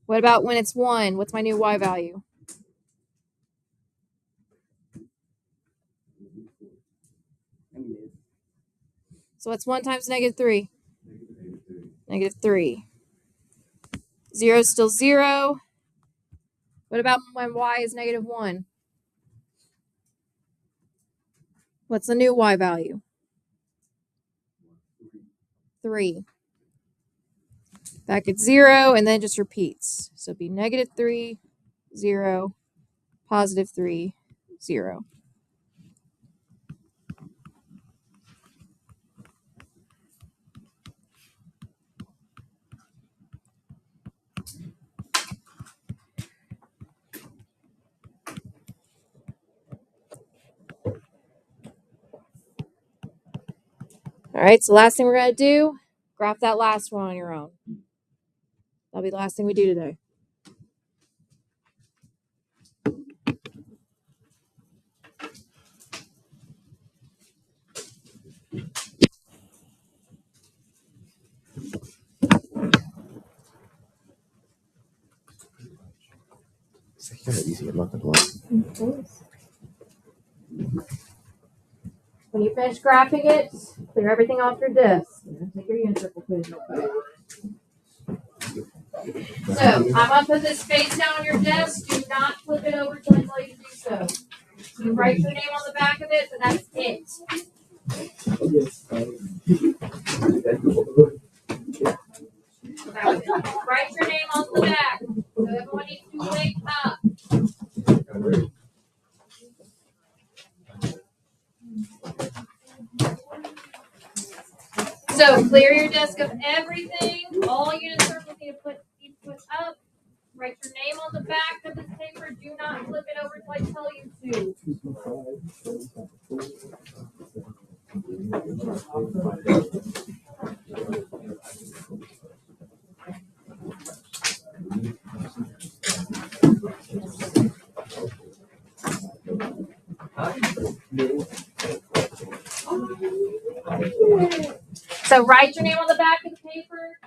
What about when it's 1? What's my new y value? So what's 1 times -3? -3. 0 is still 0. What about when y is -1? What's the new y value? 3. Back at 0, and then it just repeats. So it'd be -3, 0, +3, 0. All right, so last thing we're going to do, graph that last one on your own. That'll be the last thing we do today. It's kind of easy. I'm not gonna lie. When you finish graphing it, clear everything off your desk. Take your unit circle quiz real quick. So I'm going to put this face down on your desk. Do not flip it over till I tell you to do so. You write your name on the back of it, but that's it. Write your name on the back. So everyone needs to wake up. Clear your desk of everything. All unit circles need to be put up. Write your name on the back of this paper. Do not flip it over until I tell you to. So write your name on the back of the paper.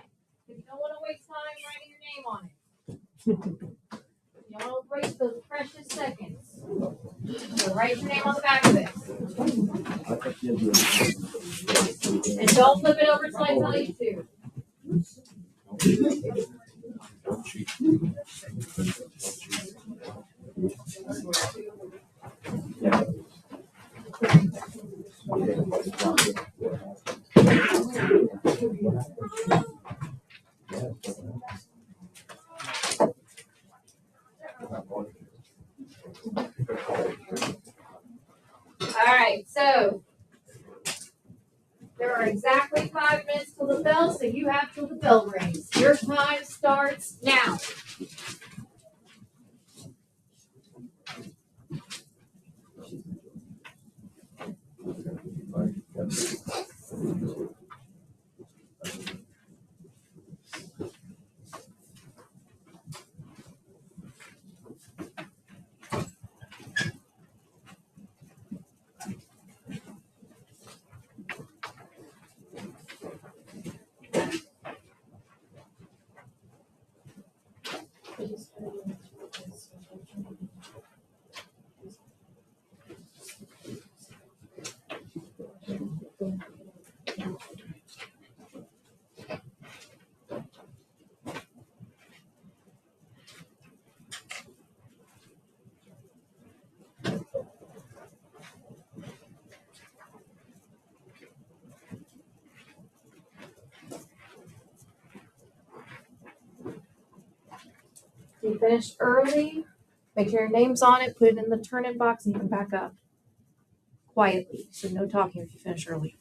If you don't want to waste time writing your name on it. You don't want to waste those precious seconds. So write your name on the back of it. And don't flip it over until I tell you to. All right, so there are exactly 5 minutes till the bell, so you have till the bell rings. Your time starts now. If you finished early, make sure your name's on it, put it in the turn-in box, and you can back up quietly. So no talking if you finish early.